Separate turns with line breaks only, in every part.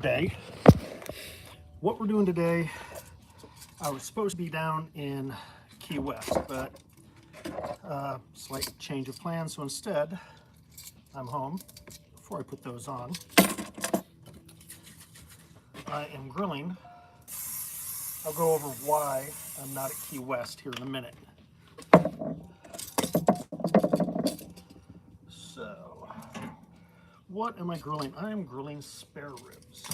day. What we're doing today, I was supposed to be down in Key West, but slight change of plans, so instead I'm home. Before I put those on, I am grilling. I'll go over why I'm not at Key West here in a minute. So, what am I grilling? I am grilling spare ribs.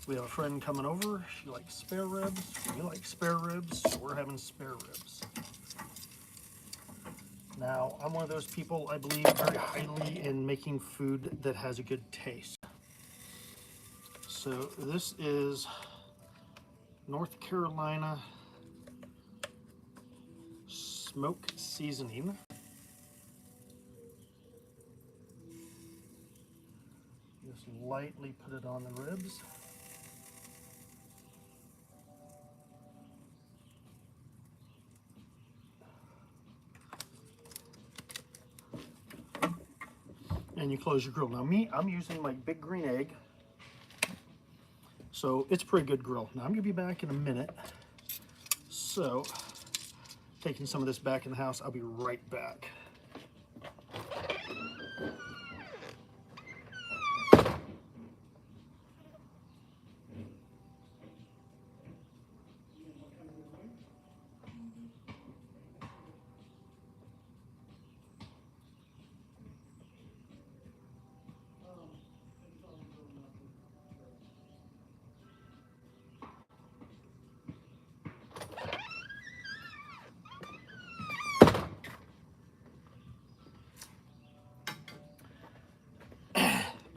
We have a friend coming over. She likes spare ribs. We like spare ribs, so we're having spare ribs. Now, I'm one of those people, I believe very highly in making food that has a good taste. So this is North Carolina smoke seasoning. Just lightly put it on the ribs. And you close your grill. Now I'm using my big green egg. So it's a pretty good grill. Now I'm gonna be back in a minute. So taking some of this back in the house, I'll be right back.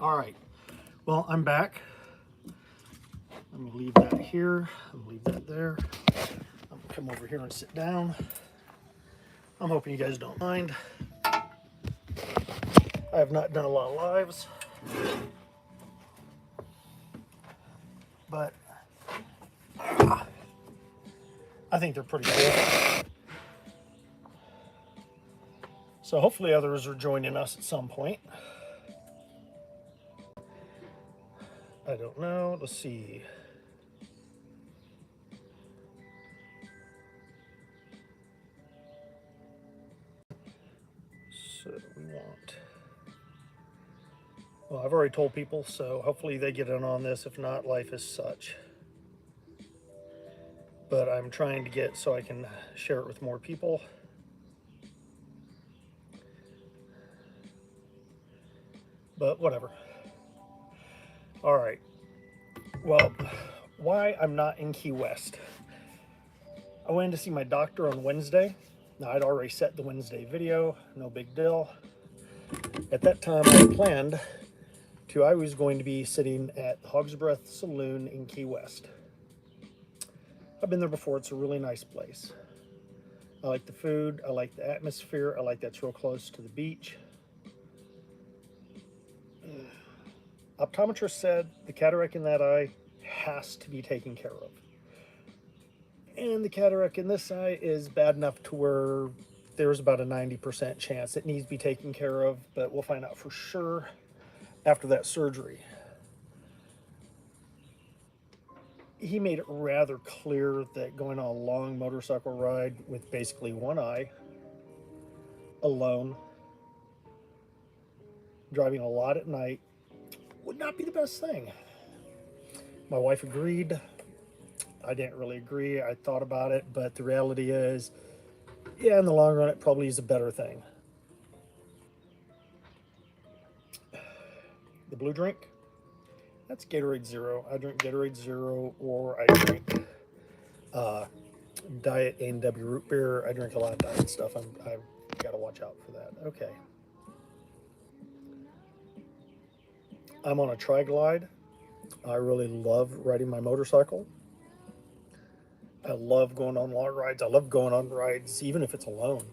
All right, well, I'm back. Let me leave that here. I'm gonna leave that there. I'm gonna come over here and sit down. I'm hoping you guys don't mind. I have not done a lot of lives, but I think they're pretty cool. So hopefully others are joining us at some point. I don't know. Let's see. So we want... Well, I've already told people, so hopefully they get in on this. If not, life is such. But I'm trying to get so I can share it with more people. But whatever. All right. Well, why I'm not in Key West. I went in to see my doctor on Wednesday. Now, I'd already set the Wednesday video, no big deal. At that time, I planned to, I was going to be sitting at the Hog's Breath Saloon in Key West. I've been there before. It's a really nice place. I like the food. I like the atmosphere. I like that it's real close to the beach. Optometrist said the cataract in that eye has to be taken care of. And the cataract in this eye is bad enough to where there's about a 90% chance it needs to be taken care of, but we'll find out for sure after that surgery. He made it rather clear that going on a long motorcycle ride with basically one eye, alone, driving a lot at night, would not be the best thing. My wife agreed. I didn't really agree. I thought about it, but the reality is, yeah, in the long run, it probably is a better thing. The blue drink, that's Gatorade Zero. I drink Gatorade Zero, or I drink Diet A&W root beer. I drink a lot of diet stuff. I've got to watch out for that. Okay. I'm on a Tri-Glide. I really love riding my motorcycle. I love going on long rides. I love going on rides, even if it's alone.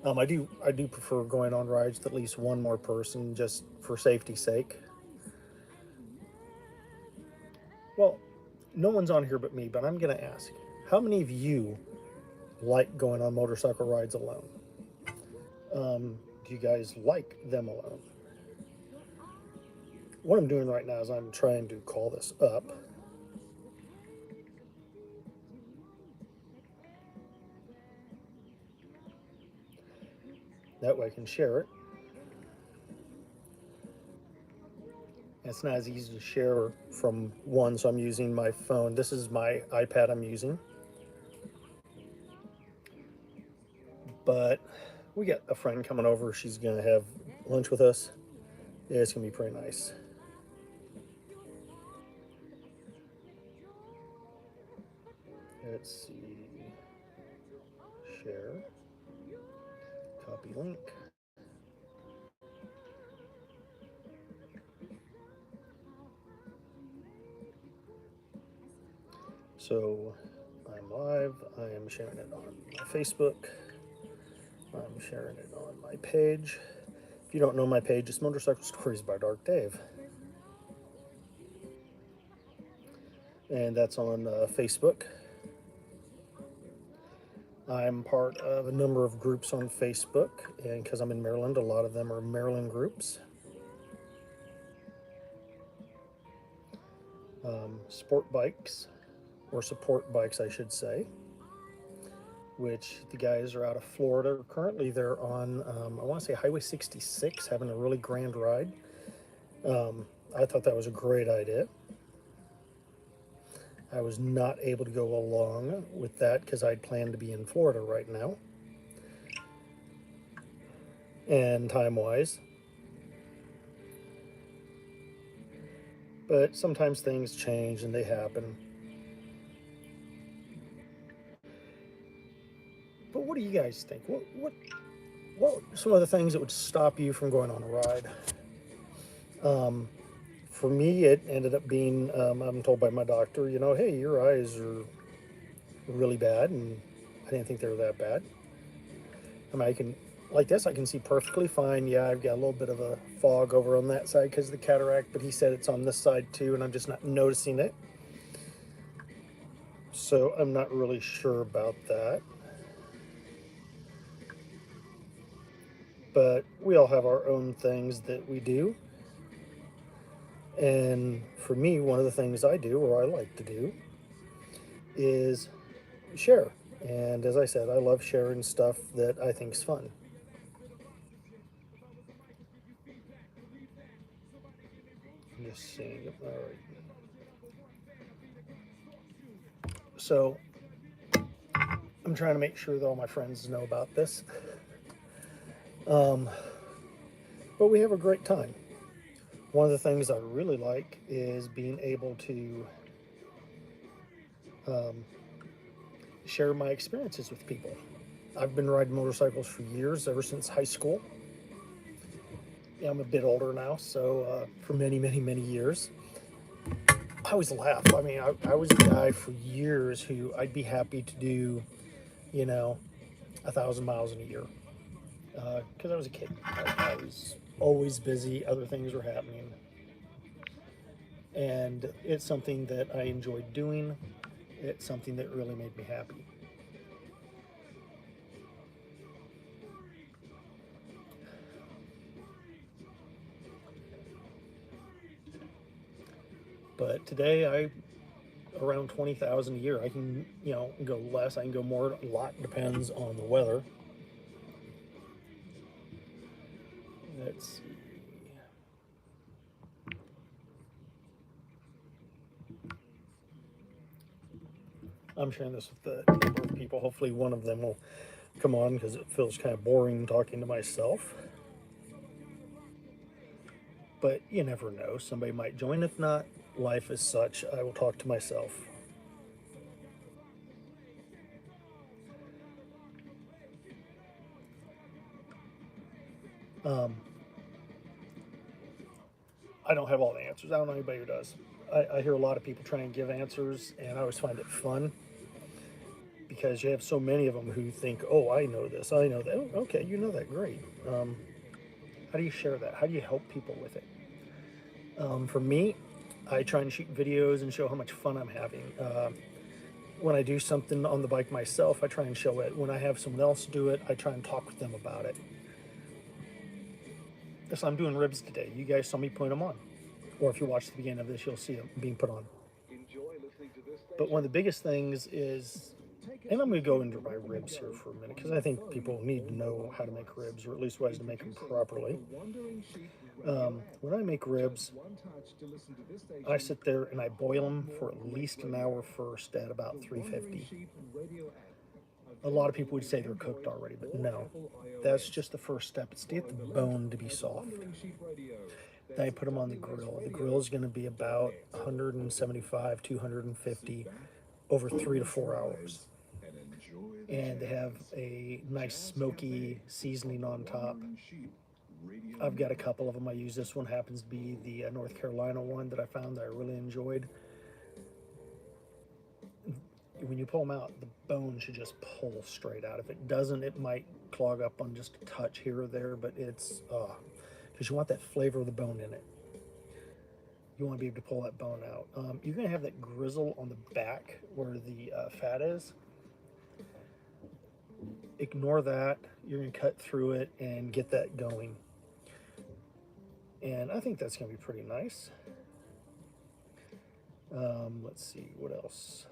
I do prefer going on rides with at least one more person, just for safety's sake. Well, no one's on here but me, but I'm going to ask, how many of you like going on motorcycle rides alone? Do you guys like them alone? what I'm doing right now is I'm trying to call this up. That way I can share it. It's not as easy to share from one, so I'm using my phone. This is my iPad I'm using. But we got a friend coming over. She's going to have lunch with us. Yeah, it's going to be pretty nice. Let's see. Share. Copy link. So I'm live. I am sharing it on my Facebook. I'm sharing it on my page. If you don't know my page, it's Motorcycle Stories by Dark Dave. And that's on Facebook. I'm part of a number of groups on Facebook, and because I'm in Maryland, a lot of them are Maryland groups. Sport bikes, or support bikes, I should say, which the guys are out of Florida. Currently, they're on, I want to say Highway 66, having a really grand ride. I thought that was a great idea. I was not able to go along with that because I'd planned to be in Florida right now. And time-wise. But sometimes things change and they happen. But what do you guys think? What are some of the things that would stop you from going on a ride? For me, it ended up being, I'm told by my doctor, you know, hey, your eyes are really bad, and I didn't think they were that bad. I mean, I can, like this, I can see perfectly fine. Yeah, I've got a little bit of a fog over on that side because of the cataract, but he said it's on this side too, and I'm just not noticing it. So I'm not really sure about that. But we all have our own things that we do. And for me, one of the things I do, or I like to do, is share. And as I said, I love sharing stuff that I think is fun. I'm just seeing it. All right. So I'm trying to make sure that all my friends know about this. But we have a great time. One of the things I really like is being able to share my experiences with people. I've been riding motorcycles for years, ever since high school. Yeah, I'm a bit older now, so for many, many, many years. I always laugh. I mean, I was a guy for years who I'd be happy to do, you know, 1,000 miles in a year. Because I was a kid. I was always busy, other things were happening. And it's something that I enjoyed doing. It's something that really made me happy. But today around 20,000 a year. I can, you know, go less, I can go more. A lot depends on the weather. Let's see. I'm sharing this with a number of people. Hopefully one of them will come on because it feels kind of boring talking to myself. But you never know. Somebody might join. If not, life is such. I will talk to myself. I don't have all the answers. I don't know anybody who does. I hear a lot of people try and give answers, and I always find it fun because you have so many of them who think, oh, I know this, I know that. Oh, okay, you know that, great. How do you share that? How do you help people with it? For me, I try and shoot videos and show how much fun I'm having. When I do something on the bike myself, I try and show it. When I have someone else do it, I try and talk with them about it. So I'm doing ribs today. You guys saw me put them on. or if you watch the beginning of this, you'll see it being put on. But one of the biggest things is, and I'm going to go into my ribs here for a minute because I think people need to know how to make ribs, or at least ways to make them properly. When I make ribs, I sit there and I boil them for at least an hour first at about 350. A lot of people would say they're cooked already, but no. That's just the first step. It's to get the bone to be soft. Then I put them on the grill. The grill is going to be about 175, 250 over 3 to 4 hours. And they have a nice smoky seasoning on top. I've got a couple of them. I use this one, happens to be the North Carolina one that I found that I really enjoyed. When you pull them out, the bone should just pull straight out. If it doesn't, it might clog up on just a touch here or there, but it's, because you want that flavor of the bone in it. You want to be able to pull that bone out. You're going to have that grizzle on the back where the fat is. Ignore that. You're going to cut through it and get that going. And I think that's going to be pretty nice. Let's see, what else?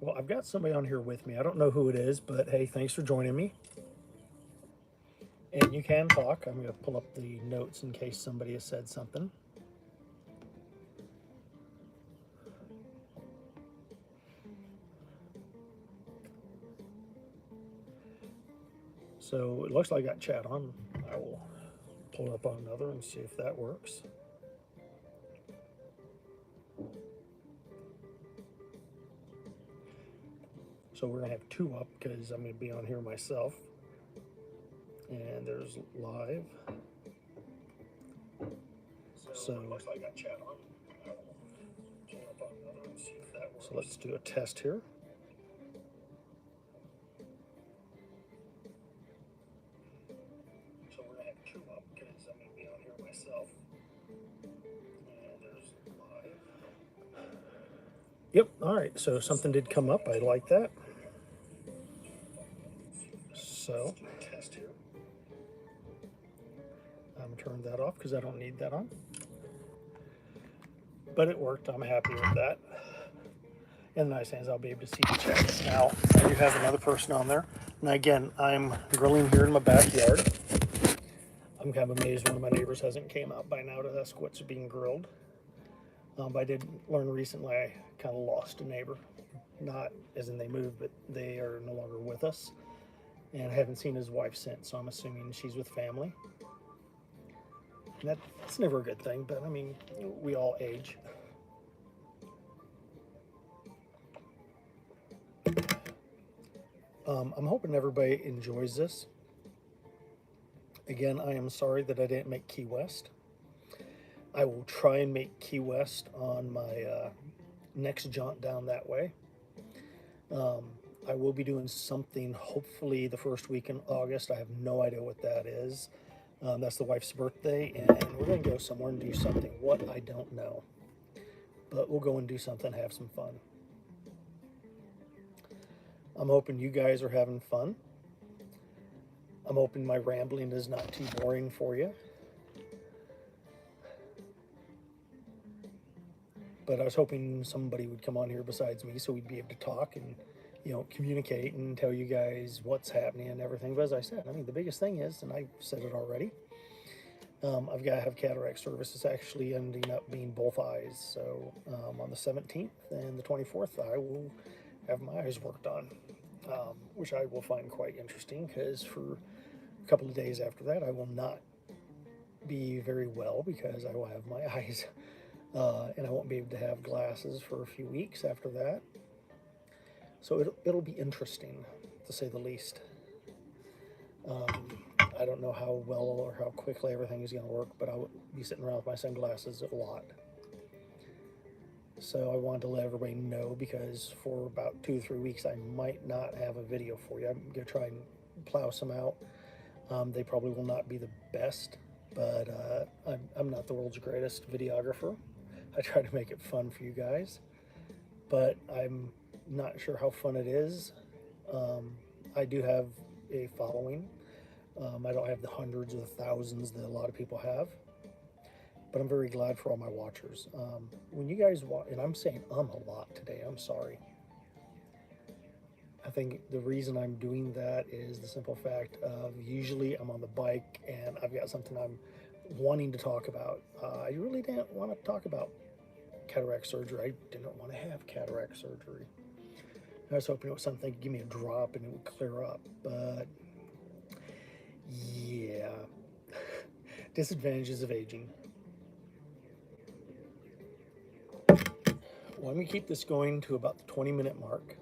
Well, I've got somebody on here with me. I don't know who it is, but hey, thanks for joining me. And you can talk. I'm going to pull up the notes in case somebody has said something. So it looks like I got chat on. I will pull it up on another and see if that works. So we're going to have two up because I'm going to be on here myself. And there's live. So it looks like I got chat on. I will pull it up on another and see if that works. So let's do a test here. So we're going to have two up because I'm going to be on here myself. And there's live. Yep, all right. So something did come up. I like that. So test here. I'm going to turn that off because I don't need that on. But it worked. I'm happy with that. And the nice thing is I'll be able to see the chat. Now, I do have another person on there. And again, I'm grilling here in my backyard. I'm kind of amazed one of my neighbors hasn't came out by now to ask what's being grilled. But I did learn recently I kind of lost a neighbor. Not as in they moved, but they are no longer with us. And I haven't seen his wife since, so I'm assuming she's with family. And that's never a good thing, but I mean, we all age. I'm hoping everybody enjoys this. Again, I am sorry that I didn't make Key West. I will try and make Key West on my next jaunt down that way. I will be doing something hopefully the first week in August. I have no idea what that is. That's the wife's birthday, and we're going to go somewhere and do something. What, I don't know. But we'll go and do something, have some fun. I'm hoping you guys are having fun. I'm hoping my rambling is not too boring for you. But I was hoping somebody would come on here besides me so we'd be able to talk and, you know, communicate and tell you guys what's happening and everything. But as I said, I mean, the biggest thing is, and I've said it already, I've got to have cataract service. It's actually ending up being both eyes. So on the 17th and the 24th, I will have my eyes worked on, which I will find quite interesting because for a couple of days after that, I will not be very well because I will have my eyes, and I won't be able to have glasses for a few weeks after that. So it'll be interesting, to say the least. I don't know how well or how quickly everything is going to work, but I will be sitting around with my sunglasses a lot. So I wanted to let everybody know because for about 2 or 3 weeks, I might not have a video for you. I'm going to try and plow some out. They probably will not be the best, but I'm not the world's greatest videographer. I try to make it fun for you guys, but I'm not sure how fun it is. I do have a following. I don't have the hundreds or the thousands that a lot of people have, but I'm very glad for all my watchers. When you guys watch, and I'm saying a lot today, I'm sorry. I think the reason I'm doing that is the simple fact of usually I'm on the bike and I've got something I'm wanting to talk about. I really didn't want to talk about cataract surgery. I didn't want to have cataract surgery. I was hoping it was something that could give me a drop and it would clear up, but yeah. Disadvantages of aging. Well, I'm going to keep this going to about the 20-minute mark.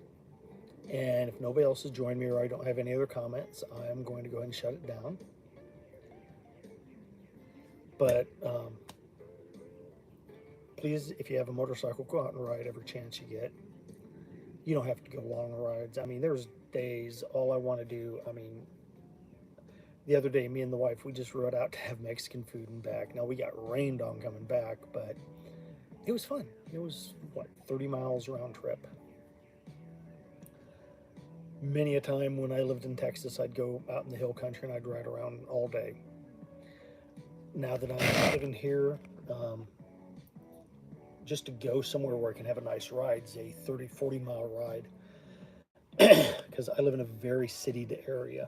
And if nobody else has joined me or I don't have any other comments, I'm going to go ahead and shut it down. But please, if you have a motorcycle, go out and ride every chance you get. You don't have to go long rides. I mean, there's days, all I want to do, I mean, the other day, me and the wife, we just rode out to have Mexican food and back. Now, we got rained on coming back, but it was fun. It was, what, 30 miles round trip. Many a time when I lived in Texas, I'd go out in the hill country and I'd ride around all day. Now that I'm living here, just to go somewhere where I can have a nice ride is a 30, 40 mile ride because I live in a very citied area.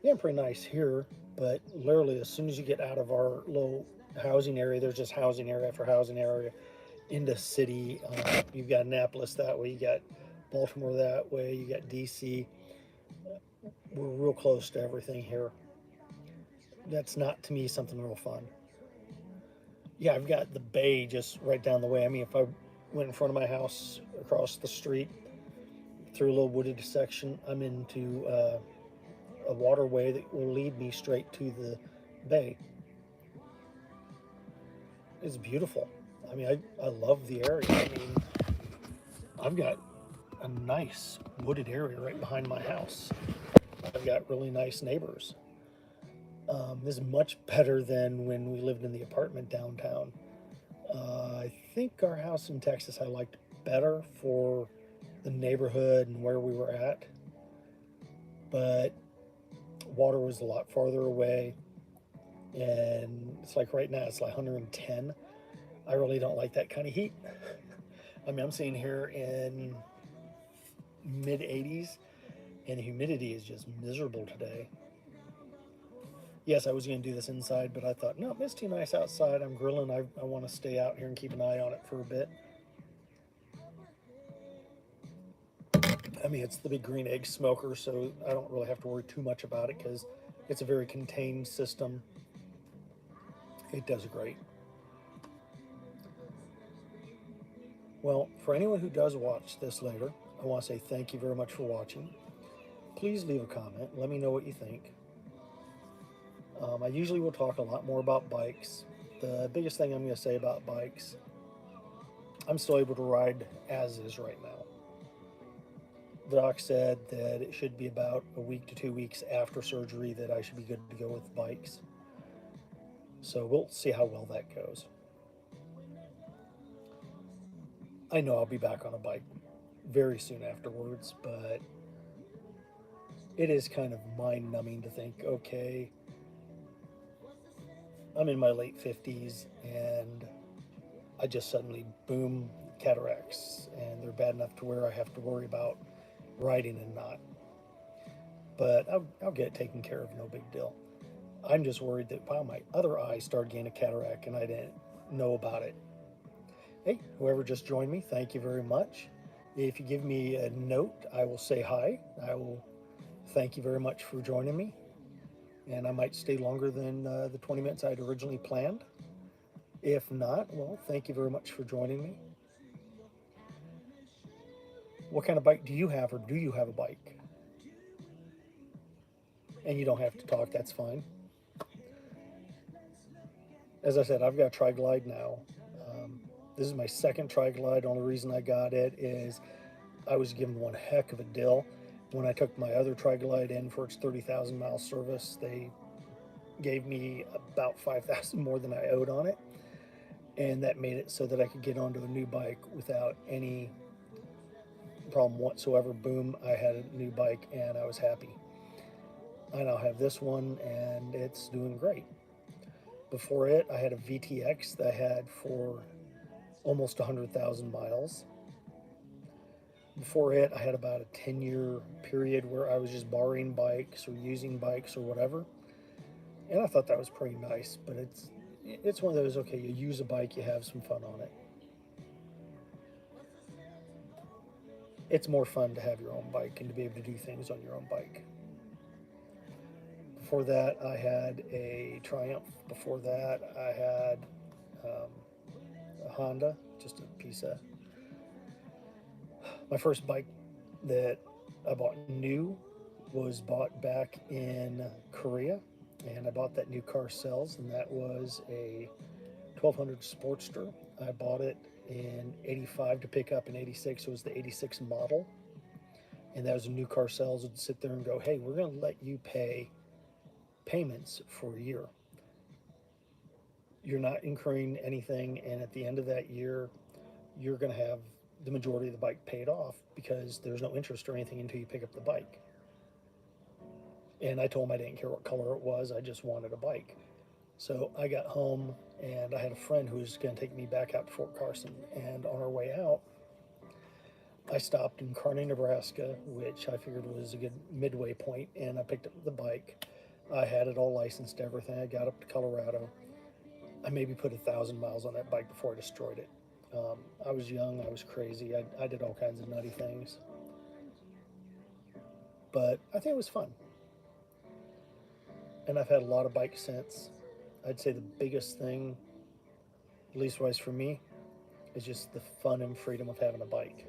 Yeah, pretty nice here, but literally as soon as you get out of our low housing area, there's just housing area after housing area into city. You've got Annapolis that way, you got Baltimore that way, you got DC. We're real close to everything here. That's not, to me, something real fun. Yeah, I've got the bay just right down the way. I mean, if I went in front of my house across the street through a little wooded section, I'm into a waterway that will lead me straight to the bay. It's beautiful. I mean, I love the area. I mean, I've got a nice wooded area right behind my house. I've got really nice neighbors. This is much better than when we lived in the apartment downtown. I think our house in Texas I liked better for the neighborhood and where we were at, but water was a lot farther away, and it's like right now it's like 110. I really don't like that kind of heat. I mean, I'm sitting here in mid 80s and the humidity is just miserable today. Yes, I was going to do this inside, but I thought, no, it's too nice outside. I'm grilling. I want to stay out here and keep an eye on it for a bit. I mean, it's the big green egg smoker, so I don't really have to worry too much about it because it's a very contained system. It does great. Well, for anyone who does watch this later, I want to say thank you very much for watching. Please leave a comment. Let me know what you think. I usually will talk a lot more about bikes. The biggest thing I'm going to say about bikes, I'm still able to ride as is right now. The doc said that it should be about a week to 2 weeks after surgery that I should be good to go with bikes. So we'll see how well that goes. I know I'll be back on a bike very soon afterwards, but it is kind of mind-numbing to think, okay, I'm in my late 50s and I just suddenly, boom, cataracts, and they're bad enough to where I have to worry about riding and not. But I'll get it taken care of, no big deal. I'm just worried that, wow, my other eye started getting a cataract and I didn't know about it. Hey, whoever just joined me, thank you very much. If you give me a note, I will say hi. I will thank you very much for joining me. And I might stay longer than the 20 minutes I'd originally planned. If not, well, thank you very much for joining me. What kind of bike do you have, or do you have a bike? And you don't have to talk, that's fine. As I said, I've got a Tri-Glide now. This is my second Tri-Glide. The only reason I got it is I was given one heck of a deal. When I took my other Tri-Glide in for its 30,000 mile service, they gave me about 5,000 more than I owed on it. And that made it so that I could get onto a new bike without any problem whatsoever. Boom, I had a new bike and I was happy. I now have this one, and it's doing great. Before it, I had a VTX that I had for almost 100,000 miles. Before it, I had about a 10-year period where I was just borrowing bikes or using bikes or whatever. And I thought that was pretty nice, but it's one of those, okay, you use a bike, you have some fun on it. It's more fun to have your own bike and to be able to do things on your own bike. Before that, I had a Triumph. Before that, I had a Honda, just a piece of... My first bike that I bought new was bought back in Korea, and I bought that new car sales, and that was a 1200 Sportster. I bought it in 85 to pick up in 86. It was the 86 model, and that was a new car sales. Would sit there and go, hey, we're going to let you pay payments for a year. You're not incurring anything, and at the end of that year, you're going to have the majority of the bike paid off because there's no interest or anything until you pick up the bike. And I told him I didn't care what color it was, I just wanted a bike. So I got home, and I had a friend who was going to take me back out to Fort Carson, and on our way out, I stopped in Kearney, Nebraska, which I figured was a good midway point, and I picked up the bike. I had it all licensed, everything. I got up to Colorado. I maybe put 1,000 miles on that bike before I destroyed it. I was young, I was crazy, I did all kinds of nutty things. But I think it was fun. And I've had a lot of bikes since. I'd say the biggest thing, at least wise for me, is just the fun and freedom of having a bike.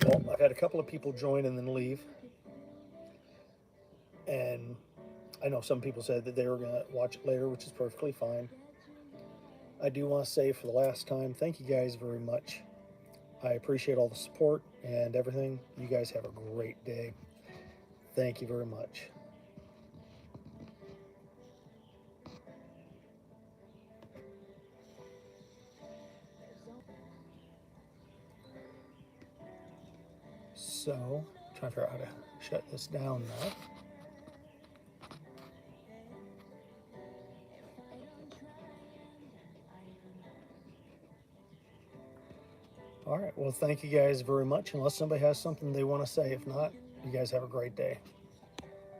Well, I've had a couple of people join and then leave. And I know some people said that they were going to watch it later, which is perfectly fine. I do want to say for the last time, thank you guys very much. I appreciate all the support and everything. You guys have a great day. Thank you very much. So, trying to figure out how to shut this down now. All right, well, thank you guys very much. Unless somebody has something they want to say. If not, you guys have a great day.